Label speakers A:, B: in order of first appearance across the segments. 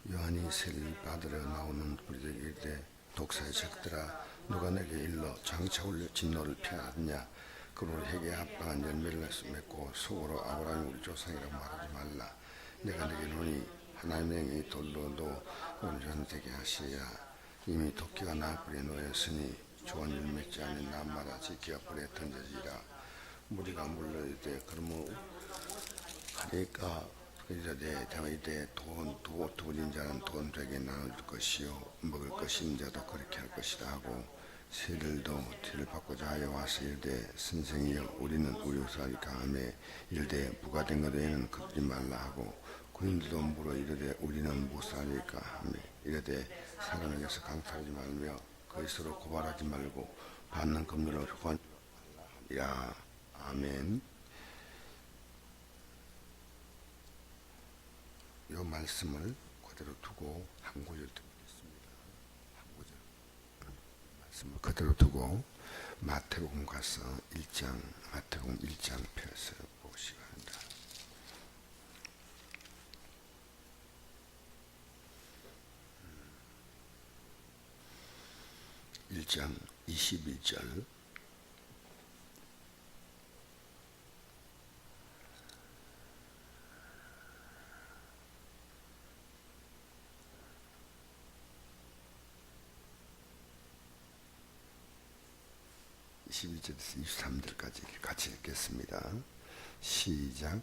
A: 요한이 세를 받으러 나오는 우리에게 이르되 독사의 적들아 누가 내게 일러 장차 올려 진노를 피하느냐. 그러므로 핵에 합당한 열매를 맺고 속으로 아브라함이 우리 조상이라고 말하지 말라. 내가 내게 이르노니 하나님의 영이 돌로도 우리를 되게 하시야. 이미 도끼가 나 뿔에 놓였으니 좋은 일 맺지 않는 나마다 지키가 뿔에 던져지라. 무리가 물러이되 그러므로 하니까 이르되 다윗의 두어린 자는 돈되게 나눠줄 것이요 먹을 것이 있는 자도 그렇게 할 것이다 하고 새들도 티를 받고자 하여 와서 이르되 선생이여 우리는 우리 우사를 강함에 이르되 부가된 것에는 걷지 말라 하고 군인들도 물어 이르되 우리는 무사리까 하며 이르되 사람에게서 강탈하지 말며 거기서로 고발하지 말고 받는 금리로 후원하라. 아멘. 이 말씀을 그대로 두고 한 구절 드리겠습니다. 한 구절 말씀을 그대로 두고 마태복음 가서 마태복음 1장 펴서 보시기 바랍니다. 1장 21절 21절에서 23절까지 같이 읽겠습니다. 시작.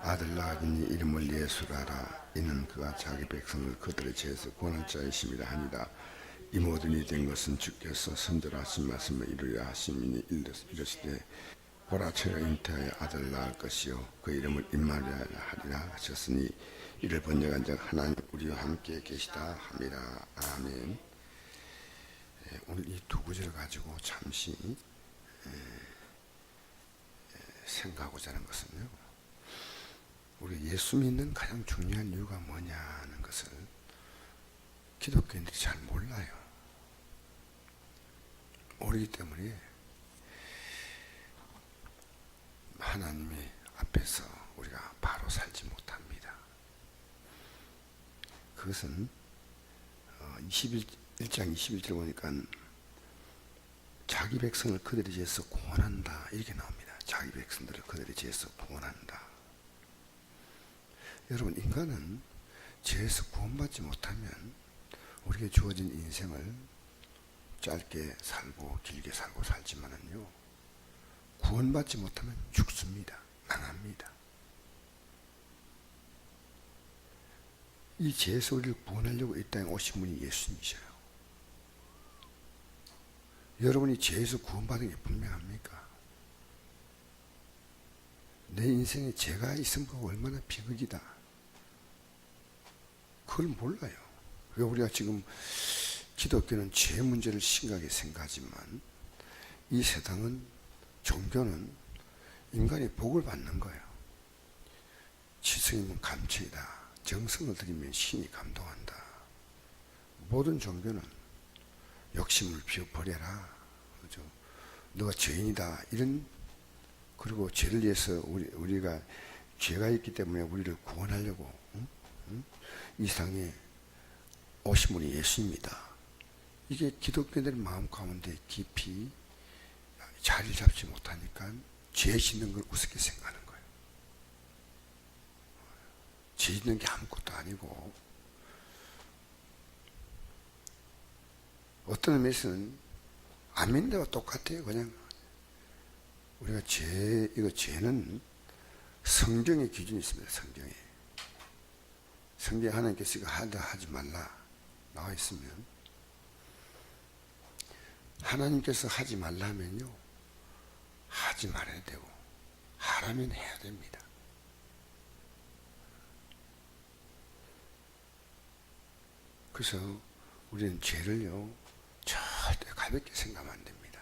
A: 아들 낳으니 이름을 예수라라. 이는 그가 자기 백성을 그들의 죄에서 구원할 자이심이라 하니라. 이 모든 일이 된 것은 주께서 선전하신 말씀을 이루려 하심이니 이르시되 보라 처가 잉태하여 아들 낳을 것이요 그 이름을 임마누엘 하리라 하셨으니 이를 번역한 자 하나님 우리와 함께 계시다 함이라. 아멘. 오늘 이 두 구절을 가지고 잠시 생각하고자 하는 것은요, 우리 예수 믿는 가장 중요한 이유가 뭐냐는 것을 기독교인들이 잘 몰라요. 모르기 때문에 하나님의 앞에서 우리가 바로 살지 못합니다. 그것은 1장 21절 보니까 자기 백성을 그들의 죄에서 구원한다 이렇게 나옵니다. 자기 백성들을 그들의 죄에서 구원한다. 여러분, 인간은 죄에서 구원받지 못하면 우리에게 주어진 인생을 짧게 살고 길게 살고 살지만은요, 구원받지 못하면 죽습니다. 망합니다. 이 죄에서 우리를 구원하려고 이 땅에 오신 분이 예수님이셔요. 여러분이 죄에서 구원받은 게 분명합니까? 내 인생에 죄가 있으면 그거 얼마나 비극이다. 그걸 몰라요. 우리가 지금 기독교는 죄 문제를 심각하게 생각하지만 이 세상은, 종교는 인간이 복을 받는 거예요. 지성이면 감체이다. 정성을 들이면 신이 감동한다. 모든 종교는 욕심을 비워버려라. 그죠? 너가 죄인이다. 이런, 그리고 죄를 위해서 우리가 죄가 있기 때문에 우리를 구원하려고 이 세상에 오신 분이 예수입니다. 이게 기독교인들의 마음 가운데 깊이 자리를 잡지 못하니까 죄 짓는 걸 우습게 생각하는 거예요. 죄 짓는 게 아무것도 아니고, 어떤 의미에서는 안 믿는 데와 똑같아요. 그냥 우리가 죄는 성경의 기준이 있습니다. 성경에 하나님께서 하지 말라 나와 있으면, 하나님께서 하지 말라면요, 하지 말아야 되고, 하라면 해야 됩니다. 그래서 우리는 죄를요, 절대 가볍게 생각하면 안 됩니다.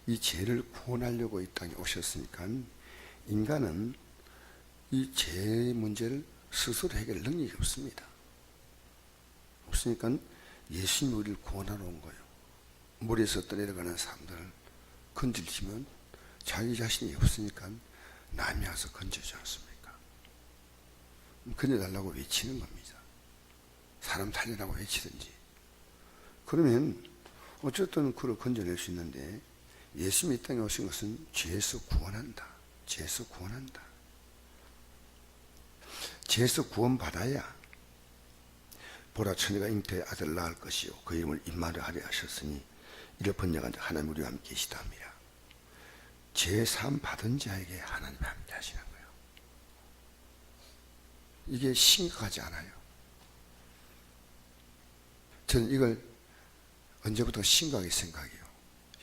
A: 이 죄를 구원하려고 이 땅에 오셨으니까 인간은 이 죄 문제를 스스로 해결할 능력이 없습니다. 없으니까 예수님이 우리를 구원하러 온 거예요. 물에서 떠내려가는 사람들을 건질지면 자기 자신이 없으니까 남이 와서 건져주지 않습니까? 건져달라고 외치는 겁니다. 사람 살리라고 외치든지. 그러면 어쨌든 그를 건져낼 수 있는데, 예수님이 이 땅에 오신 것은 죄에서 구원한다. 죄에서 구원한다. 죄에서 구원받아야 보라 처녀가 잉태의 아들을 낳을 것이요 그 이름을 임마누엘 하리 하셨으니 이를 번역한 자 하나님 우리와 함께 계시다 합니다. 죄 사함 받은 자에게 하나님이 함께 하시는 거예요. 이게 심각하지 않아요. 저는 이걸 언제부터 심각하게 생각해요.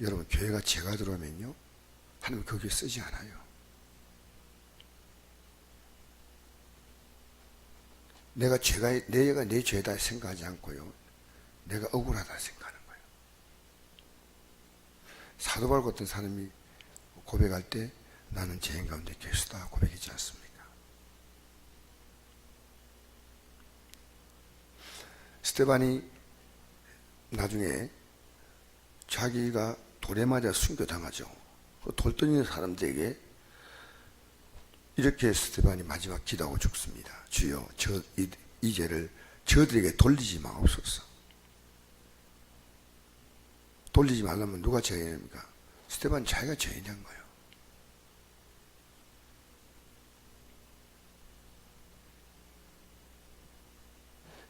A: 여러분, 교회가 죄가 들어오면요, 하나님 거기에 쓰지 않아요. 내가 내 죄다 생각하지 않고요, 내가 억울하다 생각하는 거예요. 사도 바울 같은 사람이 고백할 때 나는 죄인 가운데 계수다 고백하지 않습니까? 스데반이 나중에 자기가 돌에 맞아 순교당하죠. 돌 던지는 사람들에게 이렇게 스데반이 마지막 기도하고 죽습니다. 주여, 이 죄를 저들에게 돌리지 마옵소서. 돌리지 말라면 누가 죄인입니까? 스데반 자기가 죄인인 거예요.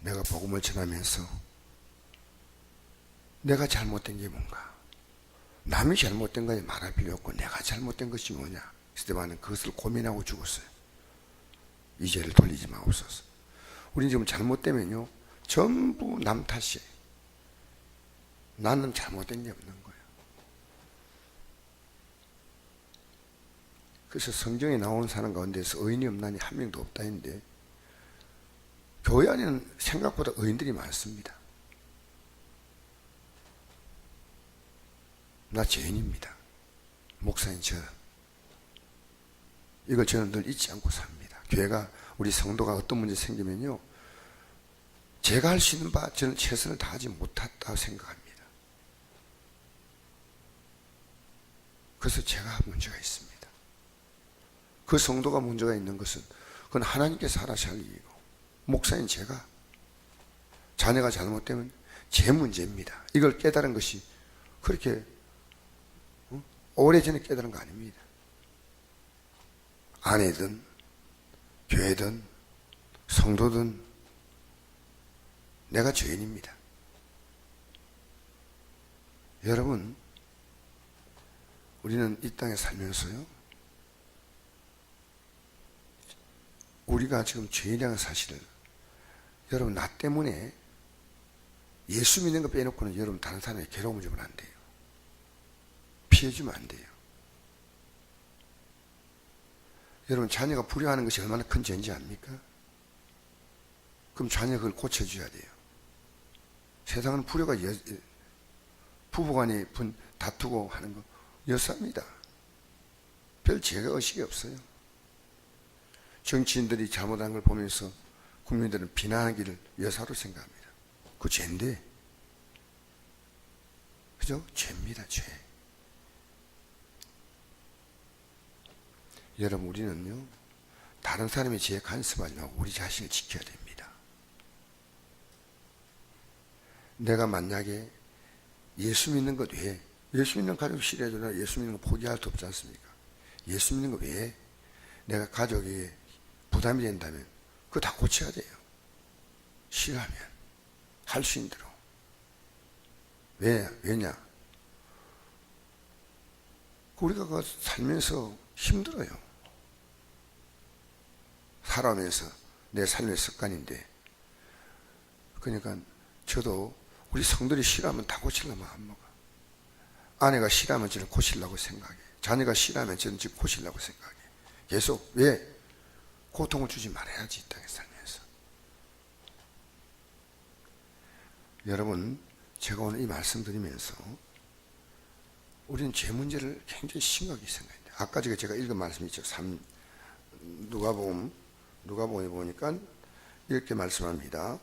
A: 내가 복음을 전하면서 내가 잘못된 게 뭔가, 남이 잘못된 거에 말할 필요 없고 내가 잘못된 것이 뭐냐, 스데반은 그것을 고민하고 죽었어요. 이 죄를 돌리지 마옵소서. 우리는 지금 잘못되면요, 전부 남 탓이에요. 나는 잘못된 게 없는 거예요. 그래서 성경에 나오는 사람 가운데서 의인이 없나니 한 명도 없다 했는데, 교회 안에는 생각보다 의인들이 많습니다. 나 죄인입니다. 목사인 저. 이걸 저는 늘 잊지 않고 삽니다. 교회가, 우리 성도가 어떤 문제 생기면요, 제가 할 수 있는 바 저는 최선을 다하지 못했다고 생각합니다. 그래서 제가 문제가 있습니다. 그 성도가 문제가 있는 것은 그건 하나님께서 알아서 할 일이고, 목사인 제가, 자녀가 잘못되면 제 문제입니다. 이걸 깨달은 것이 그렇게 오래전에 깨달은 거 아닙니다. 아내든 교회든 성도든 내가 죄인입니다. 여러분, 우리는 이 땅에 살면서요, 우리가 지금 죄인이라는 사실을, 여러분, 나 때문에 예수 믿는 거 빼놓고는 여러분 다른 사람에게 괴로움을 주면 안 돼요. 피해주면 안 돼요. 여러분, 자녀가 불효하는 것이 얼마나 큰 죄인지 압니까? 그럼 자녀가 그걸 고쳐줘야 돼요. 세상은 불효가 부부간에 다투고 하는 거 여사입니다. 별 죄가 의식이 없어요. 정치인들이 잘못한 걸 보면서 국민들은 비난하기를 여사로 생각합니다. 그거 죄인데, 그죠? 죄입니다, 죄. 여러분, 우리는요, 다른 사람의 죄에 간섭하지 말고 우리 자신을 지켜야 됩니다. 내가 만약에 예수 믿는 것 외에, 예수 믿는 가족 싫어해도 예수 믿는 거 포기할 수 없지 않습니까? 예수 믿는 것 외에 내가 가족에게 부담이 된다면 그거 다 고쳐야 돼요. 싫어하면 할 수 있는 대로. 왜냐? 우리가 그 살면서 힘들어요. 살아오면서 내 삶의 습관인데, 그러니까 저도 우리 성들이 싫어하면 다 고치려면 안 먹어. 아내가 싫어하면 저는 고치려고 생각해. 자녀가 싫어하면 저는 지금 고치려고 생각해. 계속. 왜? 고통을 주지 말아야지, 이 땅에 살면서. 여러분, 제가 오늘 이 말씀 드리면서 우리는 죄 문제를 굉장히 심각하게 생각합니다. 아까 제가 읽은 말씀이 있죠. 누가복음에 보니까 이렇게 말씀합니다.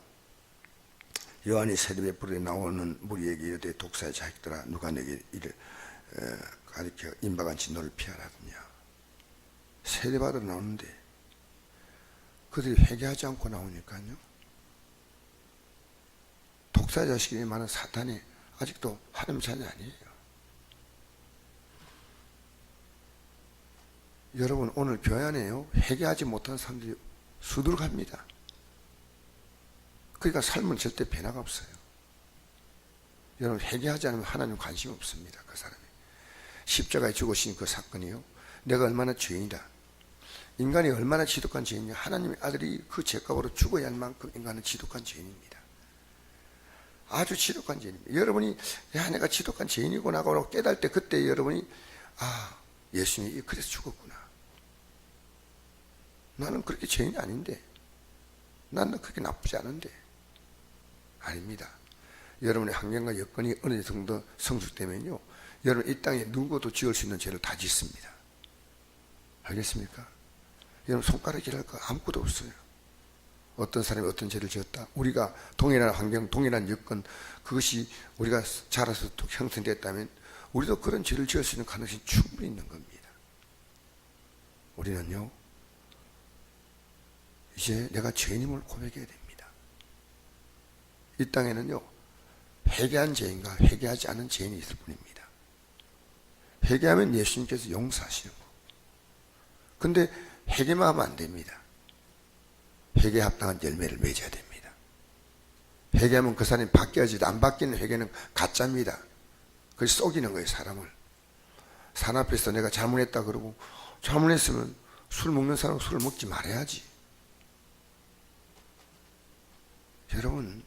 A: 요한이 세례베풀에 나오는 무리에게 이르되 독사의 자식들아, 누가 내게 이를 가리켜 임박한 진노를 피하라느냐. 세례받으러 나오는데 그들이 회개하지 않고 나오니까요, 독사의 자식이 많은 사탄이 아직도 하나님 자녀 아니에요. 여러분, 오늘 교회 안에요, 회개하지 못한 사람들이 수두룩합니다. 그러니까 삶은 절대 변화가 없어요. 여러분, 회개하지 않으면 하나님 관심 없습니다. 그 사람이 십자가에 죽으신 그 사건이요, 내가 얼마나 죄인이다, 인간이 얼마나 지독한 죄인이냐, 하나님의 아들이 그 죄값으로 죽어야 할 만큼 인간은 지독한 죄인입니다. 아주 지독한 죄인입니다. 여러분이 야, 내가 지독한 죄인이구나 깨달을 때, 그때 여러분이 예수님이 그래서 죽었구나, 나는 그렇게 죄인이 아닌데, 나는 그렇게 나쁘지 않은데. 아닙니다. 여러분의 환경과 여건이 어느 정도 성숙되면요, 여러분 이 땅에 누구도 지을 수 있는 죄를 다 짓습니다. 알겠습니까? 여러분 손가락질할 거 아무것도 없어요. 어떤 사람이 어떤 죄를 지었다, 우리가 동일한 환경, 동일한 여건, 그것이 우리가 자라서 또 형성됐다면 우리도 그런 죄를 지을 수 있는 가능성이 충분히 있는 겁니다. 우리는요, 이제 내가 죄인임을 고백해야 됩니다. 이 땅에는요, 회개한 죄인과 회개하지 않은 죄인이 있을 뿐입니다. 회개하면 예수님께서 용서하시는 거. 근데 회개만 하면 안 됩니다. 회개에 합당한 열매를 맺어야 됩니다. 회개하면 그 사람이 바뀌어지도 안 바뀌는 회개는 가짜입니다. 그게 속이는 거예요, 사람을. 사람 앞에서 내가 잘못했다 그러고, 잘못했으면 술 먹는 사람은 술을 먹지 말아야지. 여러분,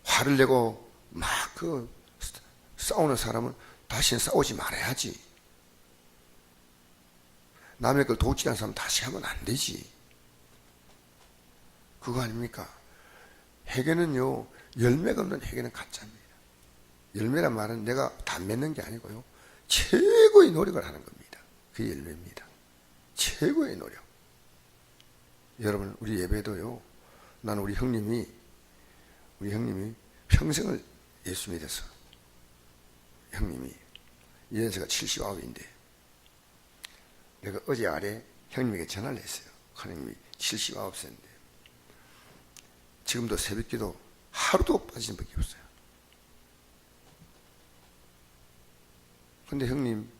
A: 화를 내고 막 싸우는 사람은 다시는 싸우지 말아야지. 남의 걸 도둑질하는 사람 다시 하면 안 되지. 그거 아닙니까? 회개는요, 열매가 없는 회개는 가짜입니다. 열매란 말은 내가 다 맺는 게 아니고요, 최고의 노력을 하는 겁니다. 그게 열매입니다. 최고의 노력. 여러분, 우리 예배도요, 나는 우리 형님이 평생을 예수 믿어서, 형님이 연세가 79인데 내가 어제 아래 형님에게 전화를 했어요. 형님이 79세인데 지금도 새벽기도 하루도 빠지는 밖에 없어요. 근데 형님,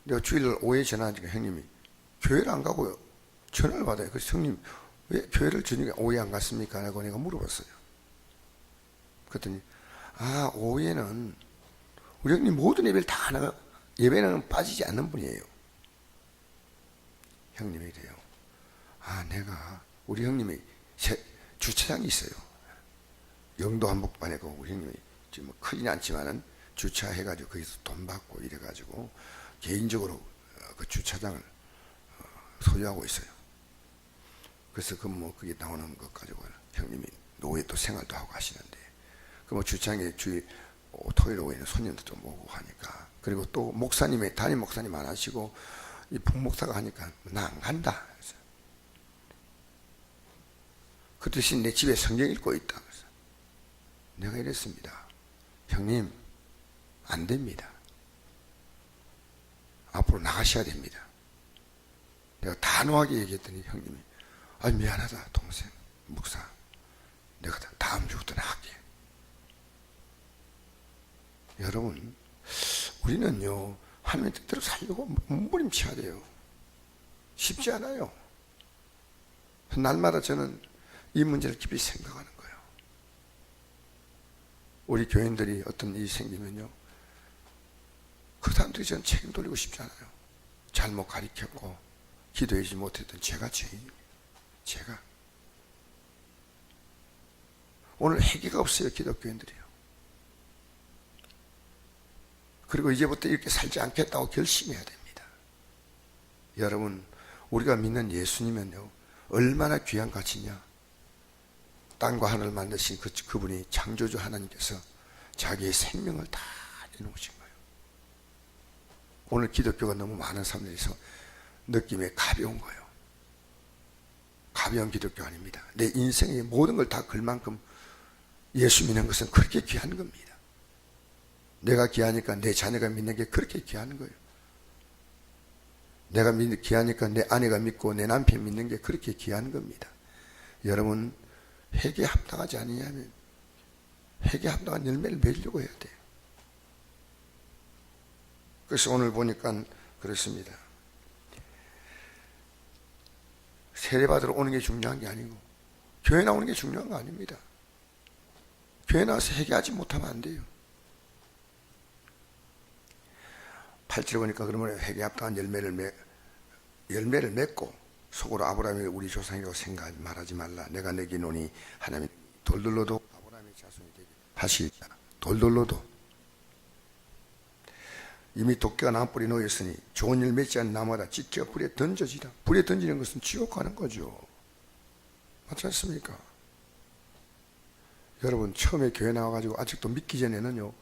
A: 내가 주일 오후에 전화하니까 형님이 교회를 안 가고요, 전화를 받아요. 그래서 형님, 왜 교회를 저녁에 오후에 안 갔습니까? 라고 내가 물어봤어요. 그랬더니 오후에는 우리 형님 모든 예배를 다 하나가, 예배는 빠지지 않는 분이에요. 형님이 이래요. 내가, 우리 형님이 주차장이 있어요. 영도 한복판에. 우리 형님이 지금 크지는 않지만은 주차해가지고 거기서 돈 받고 이래가지고 개인적으로 그 주차장을 소유하고 있어요. 그래서 거기 나오는 것 가지고 형님이 노예 또 생활도 하고 하시는데, 주차장에 주일 토요일 오후에는 손님들도 모으고 하니까, 그리고 또 목사님이, 담임 목사님 안 하시고 이 북목사가 하니까 나 안 간다. 그 대신 내 집에 성경 읽고 있다. 그래서 내가 이랬습니다. 형님, 안 됩니다. 앞으로 나가셔야 됩니다. 내가 단호하게 얘기했더니 형님이 미안하다 동생 목사, 내가 다음 주부터 나갈게. 여러분, 우리는요, 하나님의 뜻대로 살려고 몸부림쳐야 돼요. 쉽지 않아요. 날마다 저는 이 문제를 깊이 생각하는 거예요. 우리 교인들이 어떤 일이 생기면요, 그 사람들이 저는 책임 돌리고 싶지 않아요. 잘못 가르쳤고 기도하지 못했던 제가 죄인입니다. 제가. 오늘 회개가 없어요, 기독교인들이요. 그리고 이제부터 이렇게 살지 않겠다고 결심해야 됩니다. 여러분, 우리가 믿는 예수님은요, 얼마나 귀한 가치냐. 땅과 하늘을 만드신 그분이, 창조주 하나님께서 자기의 생명을 다 내놓으신 거예요. 오늘 기독교가 너무 많은 사람들이서 느낌에 가벼운 거예요. 가벼운 기독교 아닙니다. 내 인생의 모든 걸 다 걸 만큼 예수 믿는 것은 그렇게 귀한 겁니다. 내가 귀하니까 내 자녀가 믿는 게 그렇게 귀한 거예요. 내가 귀하니까 내 아내가 믿고 내 남편이 믿는 게 그렇게 귀한 겁니다. 여러분, 회개에 합당하지 않느냐면 회개에 합당한 열매를 맺으려고 해야 돼요. 그래서 오늘 보니까 그렇습니다. 세례받으러 오는 게 중요한 게 아니고 교회 나오는 게 중요한 거 아닙니다. 교회 나와서 회개하지 못하면 안 돼요. 8절에 보니까 그러면 회개에 합당한 열매를 맺고 속으로 아브라함이 우리 조상이라고 생각하지 말하지 말라. 내가 내기노니 하나님 돌들로도 아브라함의 자손이 되게 하시리라. 돌들로도 이미 도끼가 나무뿌리 놓였으니 좋은 일 맺지 않는 나무마다 찢겨 불에 던져지라. 불에 던지는 것은 지옥 가는 거죠. 맞지 않습니까? 여러분 처음에 교회 나와가지고 아직도 믿기 전에는요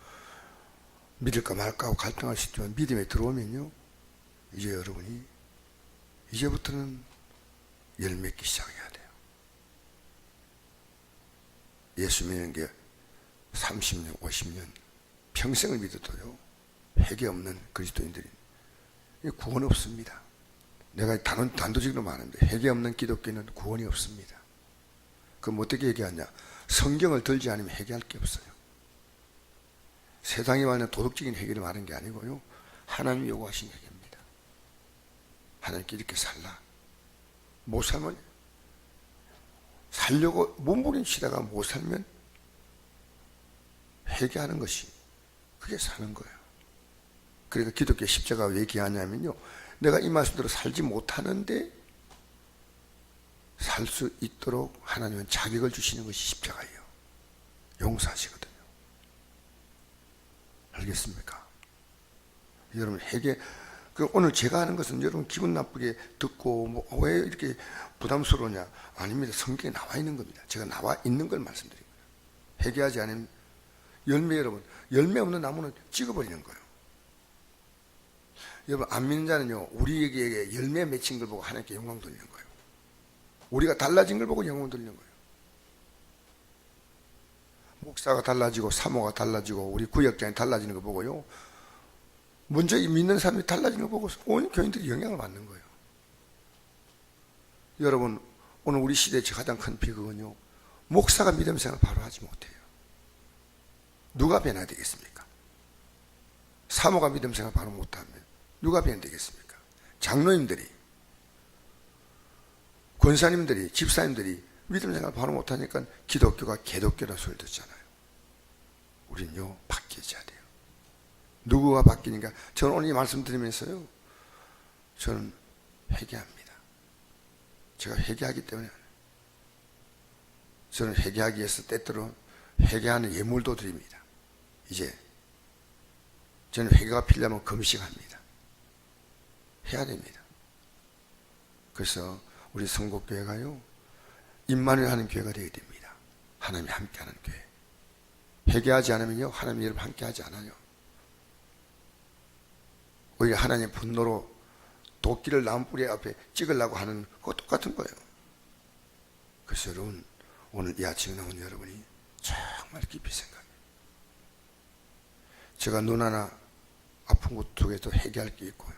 A: 믿을까 말까 하고 갈등할 수 있지만 믿음에 들어오면요 이제 여러분이 이제부터는 열 맺기 시작해야 돼요. 예수 믿는 게 30년 50년 평생을 믿어도요 회개 없는 그리스도인들이 구원 없습니다. 내가 단도직으로 말하는데 회개 없는 기독교인은 구원이 없습니다. 그럼 어떻게 얘기하냐? 성경을 들지 않으면 회개할 게 없어요. 세상이 말하는 도덕적인 회개를 말하는 게 아니고요 하나님이 요구하신 회개입니다. 하나님께 이렇게 살라. 못 살면 살려고 몸부림치다가 못 살면 회개하는 것이 그게 사는 거예요. 그러니까 기독교 십자가가 왜 귀하냐면요 내가 이 말씀대로 살지 못하는데 살 수 있도록 하나님은 자격을 주시는 것이 십자가예요. 용서하시거든요. 알겠습니까? 여러분 회개 오늘 제가 하는 것은 여러분 기분 나쁘게 듣고 왜 이렇게 부담스러우냐? 아닙니다. 성경에 나와 있는 겁니다. 제가 나와 있는 걸 말씀드립니다. 회개하지 않으면 여러분 열매 없는 나무는 찍어버리는 거예요. 여러분 안 믿는 자는요 우리에게 열매 맺힌 걸 보고 하나님께 영광 돌리는 거예요. 우리가 달라진 걸 보고 영광 돌리는 거예요. 목사가 달라지고 사모가 달라지고 우리 구역장이 달라지는 거 보고요 먼저 이 믿는 사람이 달라지는 거 보고 온 교인들이 영향을 받는 거예요. 여러분 오늘 우리 시대의 가장 큰 비극은요 목사가 믿음 생활을 바로 하지 못해요. 누가 변화야 되겠습니까? 사모가 믿음 생활을 바로 못하면 누가 변화야 되겠습니까? 장로님들이 권사님들이 집사님들이 믿음 생활을 바로 못하니까 기독교가 개독교라는 소리를 듣잖아요. 우린요 바뀌어야 돼요. 누구가 바뀌니까 저는 오늘 이 말씀 드리면서요 저는 회개합니다. 제가 회개하기 때문에 저는 회개하기 위해서 때때로 회개하는 예물도 드립니다. 이제 저는 회개가 필요하면 금식합니다. 해야 됩니다. 그래서 우리 성곡교회가요 임만을 하는 교회가 되어야 됩니다. 하나님이 함께하는 교회. 회개하지 않으면요 하나님이 여러분 함께하지 않아요. 오히려 하나님의 분노로 도끼를 나무뿌리 앞에 찍으려고 하는 그거 똑같은 거예요. 그래서 여러분 오늘 이 아침에 나온 여러분이 정말 깊이 생각해요. 제가 눈 하나 아픈 곳 속에도 회개할 게 있고요.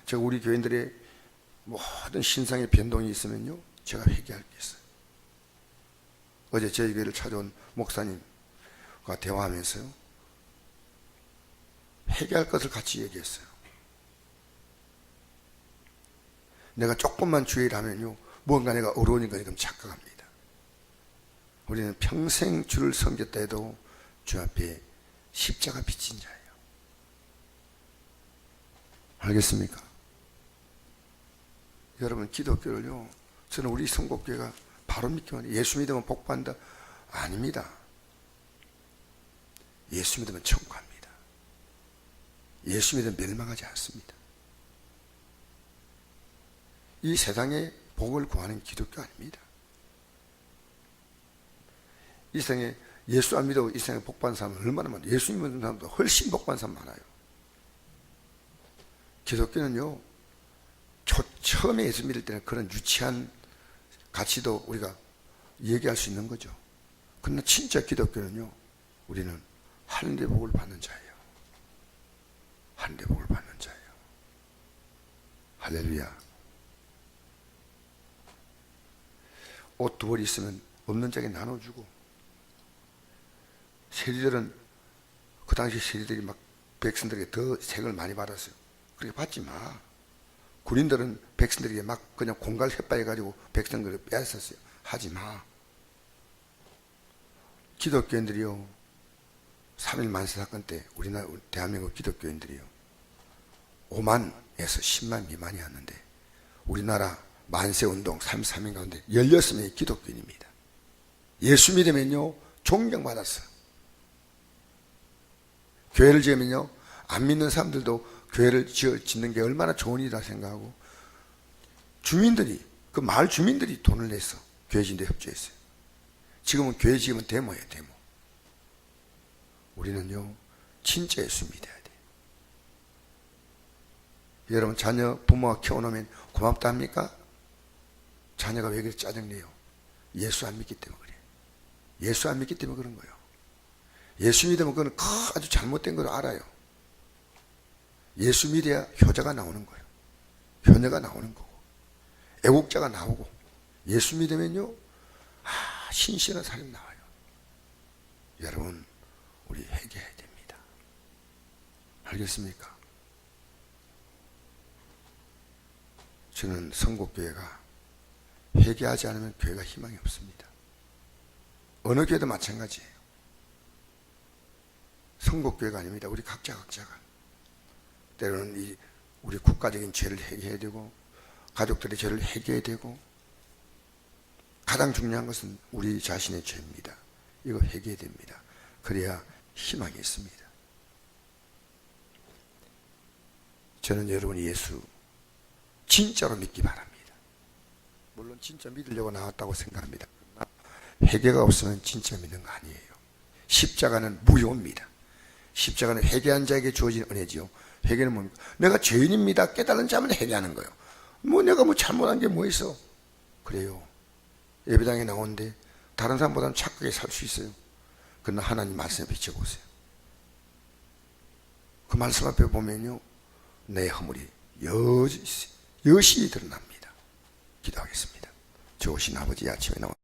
A: 제가 우리 교인들의 모든 신상의 변동이 있으면요 제가 회개할 게 있어요. 어제 저희 교회를 찾아온 목사님과 대화하면서요 회개할 것을 같이 얘기했어요. 내가 조금만 주의를 하면요 무언가 내가 어려우니까 지금 착각합니다. 우리는 평생 주를 섬겼다 해도 주 앞에 십자가 빚진 자예요. 알겠습니까? 여러분 기독교를요 저는 우리 성곡교회가 바로 믿기만 해요. 예수 믿으면 복받는다? 아닙니다. 예수 믿으면 천국 갑니다. 예수 믿으면 멸망하지 않습니다. 이 세상에 복을 구하는 기독교 아닙니다. 이 세상에 예수 안 믿어 이 세상에 복받는 사람은 얼마나 많아요. 예수 믿는 사람도 훨씬 복받는 사람 많아요. 기독교는요 처음에 예수 믿을 때는 그런 유치한 가치도 우리가 얘기할 수 있는 거죠. 그러나 진짜 기독교는요 우리는 하늘의 복을 받는 자예요. 하늘의 복을 받는 자예요. 할렐루야. 옷 두 벌 있으면 없는 자에게 나눠주고, 세리들은 그 당시 세리들이 막 백성들에게 더 세금을 많이 받았어요. 그렇게 받지 마. 군인들은 백성들에게 막 그냥 공갈 햇바해가지고 백성들을 빼앗았어요. 하지 마. 기독교인들이요, 3.1 만세 사건 때 우리나라 대한민국 기독교인들이요 5만에서 10만 미만이었는데, 우리나라 만세운동 3.3인 가운데 16명이 기독교인입니다. 예수 믿으면요 존경받았어요. 교회를 지으면요 안 믿는 사람들도 교회를 짓는 게 얼마나 좋은 일이라 생각하고, 주민들이, 그 마을 주민들이 돈을 내서 교회 짓는 데 협조했어요. 지금은 교회 지으면 데모예요, 데모. 우리는요 진짜 예수 믿어야 돼요. 여러분, 자녀 부모가 키워놓으면 고맙다 합니까? 자녀가 왜 그렇게 짜증내요? 예수 안 믿기 때문에 그래요. 예수 안 믿기 때문에 그런 거예요. 예수 믿으면 그건 아주 잘못된 걸 알아요. 예수 믿어야 효자가 나오는 거예요. 효녀가 나오는 거고, 애국자가 나오고, 예수 믿으면요 신실한 사람이 나와요. 여러분, 우리 회개해야 됩니다. 알겠습니까? 저는 성국교회가 회개하지 않으면 교회가 희망이 없습니다. 어느 교회도 마찬가지예요. 성국교회가 아닙니다. 우리 각자가 때로는 우리 국가적인 죄를 회개해야 되고, 가족들의 죄를 회개해야 되고, 가장 중요한 것은 우리 자신의 죄입니다. 이거 회개해야 됩니다. 그래야 희망이 있습니다. 저는 여러분이 예수 진짜로 믿기 바랍니다. 물론 진짜 믿으려고 나왔다고 생각합니다. 회개가 없으면 진짜 믿는 거 아니에요. 십자가는 무효입니다. 십자가는 회개한 자에게 주어진 은혜지요. 회개는 뭡니까? 내가 죄인입니다 깨달은 자만 회개하는 거예요. 내가 잘못한 게 뭐 있어? 그래요. 예배당에 나오는데 다른 사람보다는 착하게 살 수 있어요. 그러나 하나님 말씀에 비춰보세요. 그 말씀 앞에 보면요 내 허물이 여실히 드러납니다. 기도하겠습니다. 좋으신 아버지, 아침에 나온